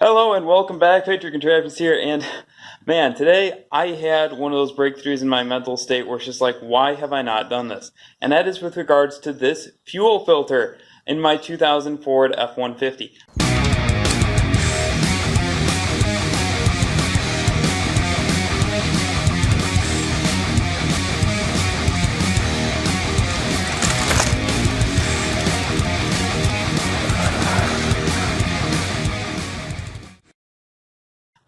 Hello and welcome back. Patriot Contraptions here, and man, today I had one of those breakthroughs in my mental state where it's just like, why have I not done this? And that is with regards to this fuel filter in my 2000 Ford F-150.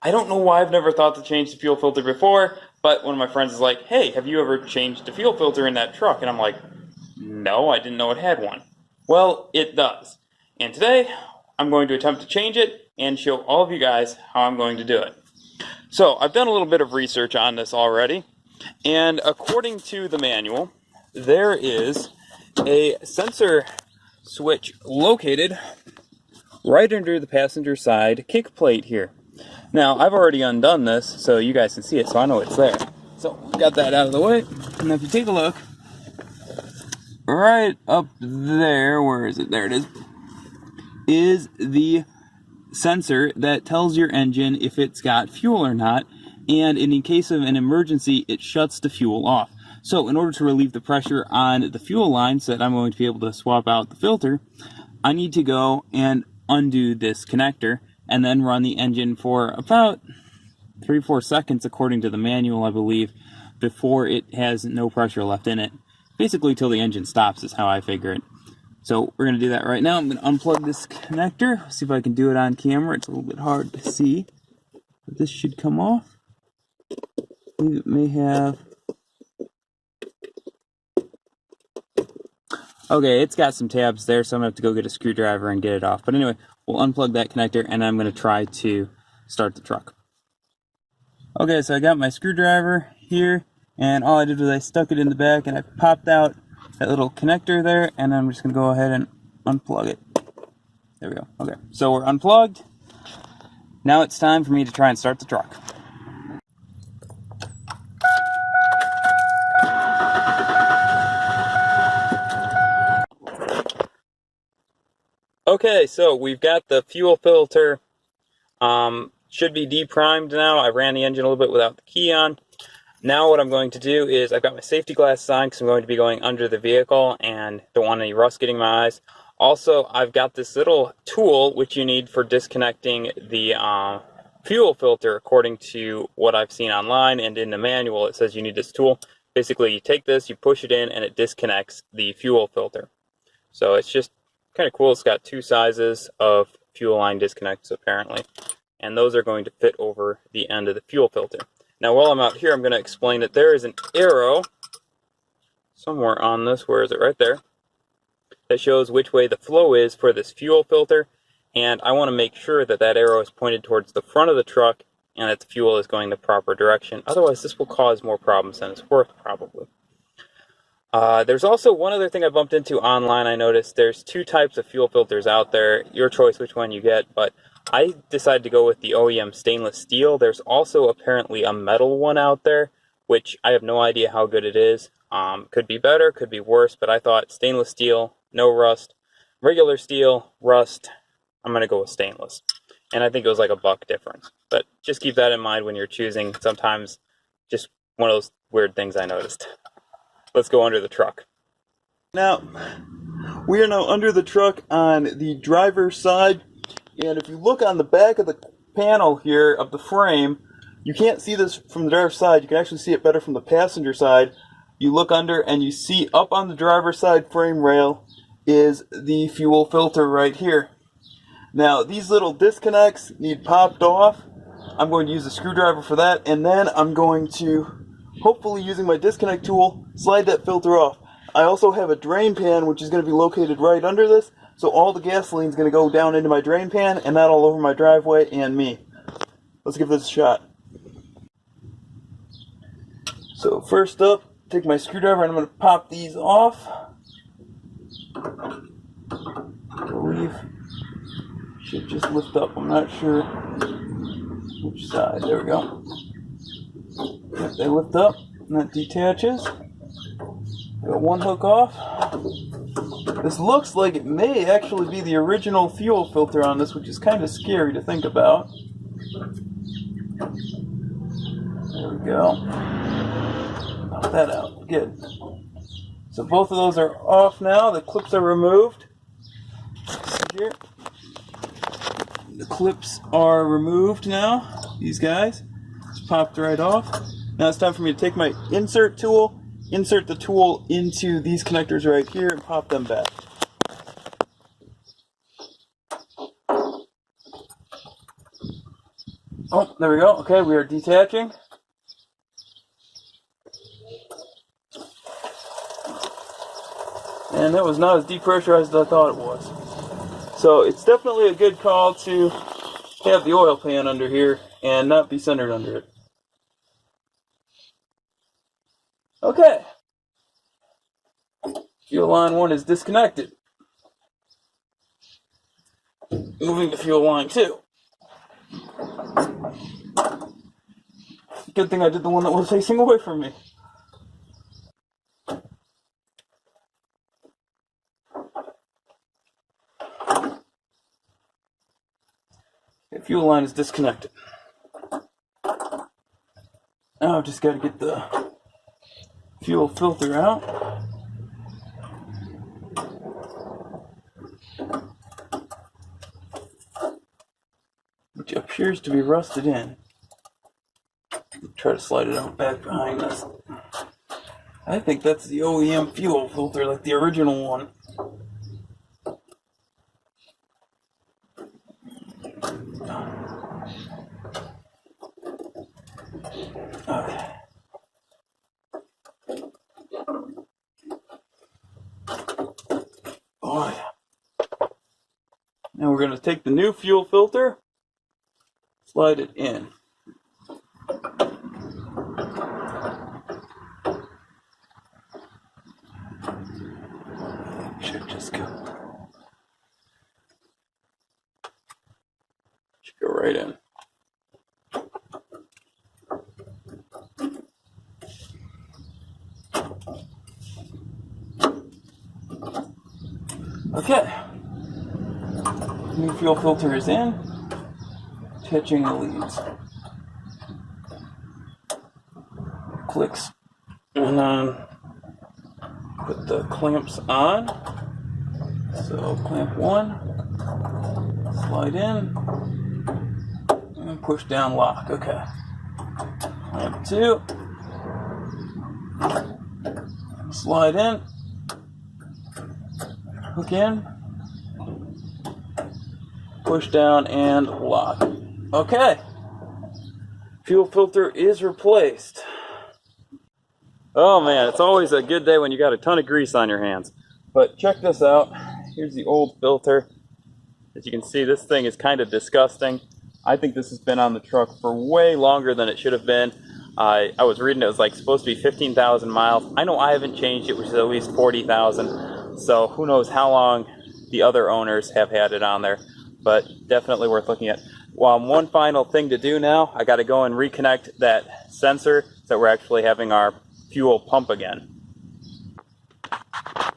I don't know why I've never thought to change the fuel filter before, but one of my friends is like, hey, have you ever changed the fuel filter in that truck? And I'm like, no, I didn't know it had one. Well, it does. And today, I'm going to attempt to change it and show all of you guys how I'm going to do it. So, I've done a little bit of research on this already, and according to the manual, there is a sensor switch located right under the passenger side kick plate here. Now, I've already undone this, so you guys can see it, so I know it's there. So, got that out of the way, and if you take a look, right up there, where is it? There it is the sensor that tells your engine if it's got fuel or not, and in case of an emergency, it shuts the fuel off. So, in order to relieve the pressure on the fuel line so that I'm going to be able to swap out the filter, I need to go and undo this connector, and then run the engine for about 3-4 seconds according to the manual, I believe, before it has no pressure left in it. Basically till the engine stops is how I figure it. So we're going to do that right now. I'm going to unplug this connector, see if I can do it on camera. It's a little bit hard to see, but this should come off. I believe it may have... Okay, it's got some tabs there, so I'm going to have to go get a screwdriver and get it off. But anyway, we'll unplug that connector, and I'm going to try to start the truck. Okay, so I got my screwdriver here, and all I did was I stuck it in the back, and I popped out that little connector there, and I'm just going to go ahead and unplug it. There we go. Okay, so we're unplugged. Now it's time for me to try and start the truck. Okay, so we've got the fuel filter, should be deprimed now. I ran the engine a little bit without the key on. Now what I'm going to do is I've got my safety glasses on because I'm going to be going under the vehicle and don't want any rust getting my eyes. Also, I've got this little tool which you need for disconnecting the fuel filter according to what I've seen online, and in the manual it says you need this tool. Basically, you take this, you push it in, and it disconnects the fuel filter. So it's just kind of cool. It's got two sizes of fuel line disconnects apparently, and those are going to fit over the end of the fuel filter. Now while I'm out here, I'm going to explain that there is an arrow somewhere on this, where is it? Right there, that shows which way the flow is for this fuel filter, and I want to make sure that that arrow is pointed towards the front of the truck and that the fuel is going the proper direction. Otherwise this will cause more problems than it's worth, probably. There's also one other thing I bumped into online. I noticed there's two types of fuel filters out there. Your choice which one you get, but I decided to go with the OEM stainless steel. There's also apparently a metal one out there, which I have no idea how good it is. Could be better, could be worse, but I thought stainless steel, no rust. Regular steel, rust, I'm going to go with stainless. And I think it was like $1 difference. But just keep that in mind when you're choosing. Sometimes just one of those weird things I noticed. Let's go under the truck. Now, we are now under the truck on the driver's side, and if you look on the back of the panel here of the frame, you can't see this from the driver's side. You can actually see it better from the passenger side. You look under and you see up on the driver's side frame rail is the fuel filter right here. Now, these little disconnects need popped off. I'm going to use a screwdriver for that, and then I'm going to, hopefully using my disconnect tool, slide that filter off. I also have a drain pan which is going to be located right under this, so all the gasoline is going to go down into my drain pan and not all over my driveway and me. Let's give this a shot. So first up, take my screwdriver and I'm going to pop these off. I believe should just lift up, I'm not sure which side. There we go. Yep, they lift up and that detaches. Got one hook off. This looks like it may actually be the original fuel filter on this, which is kind of scary to think about. There we go. Pop that out. Good. So both of those are off now. The clips are removed. Here. The clips are removed now. These guys. Just popped right off. Now it's time for me to take my insert tool, insert the tool into these connectors right here, and pop them back. Oh, there we go. Okay, we are detaching. And that was not as depressurized as I thought it was. So it's definitely a good call to have the oil pan under here and not be centered under it. Okay. Fuel line 1 is disconnected. Moving to fuel line 2. Good thing I did the one that was facing away from me. The fuel line is disconnected. Now I've just got to get the fuel filter out. Which appears to be rusted in. Try to slide it out back behind us. I think that's the OEM fuel filter, like the original one. Okay. Boy. Now we're going to take the new fuel filter, slide it in. Should just go. Should go right in. Okay. New fuel filter is in. Attaching the leads. Clicks. And then put the clamps on. So clamp 1. Slide in. And push down lock. Okay. Clamp 2. Slide in. Hook in, push down, and lock. Okay, fuel filter is replaced. Oh man, it's always a good day when you got a ton of grease on your hands. But check this out. Here's the old filter. As you can see, this thing is kind of disgusting. I think this has been on the truck for way longer than it should have been. I was reading it was like supposed to be 15,000 miles. I know I haven't changed it, which is at least 40,000. So who knows how long the other owners have had it on there, but definitely worth looking at. Well, one final thing to do now, I got to go and reconnect that sensor so we're actually having our fuel pump again.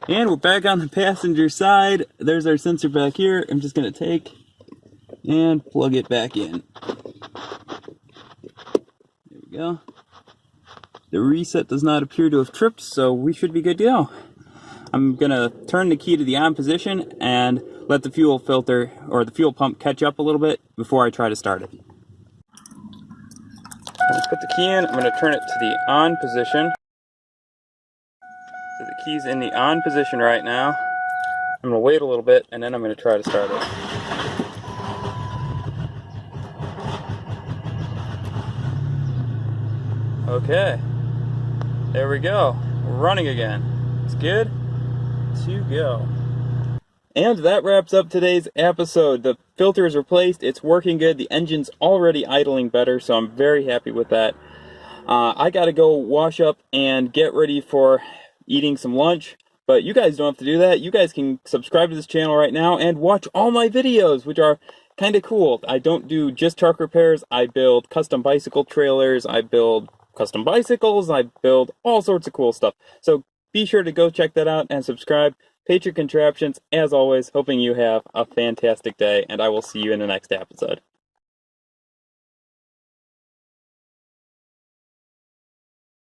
And we're back on the passenger side. There's our sensor back here. I'm just going to take and plug it back in. There we go. The reset does not appear to have tripped, so we should be good to go. I'm going to turn the key to the on position and let the fuel filter or the fuel pump catch up a little bit before I try to start it. I'm going to put the key in. I'm going to turn it to the on position. So the key's in the on position right now. I'm going to wait a little bit and then I'm going to try to start it. Okay, there we go. We're running again. It's good to go. And that wraps up today's episode. The filter is replaced. It's working good. The engine's already idling better, so I'm very happy with that. I gotta go wash up and get ready for eating some lunch, but you guys don't have to do that. You guys can subscribe to this channel right now and watch all my videos, which are kind of cool. I don't do just truck repairs. I build custom bicycle trailers. I build custom bicycles. I build all sorts of cool stuff. So be sure to go check that out and subscribe. Patriot Contraptions, as always, hoping you have a fantastic day, and I will see you in the next episode.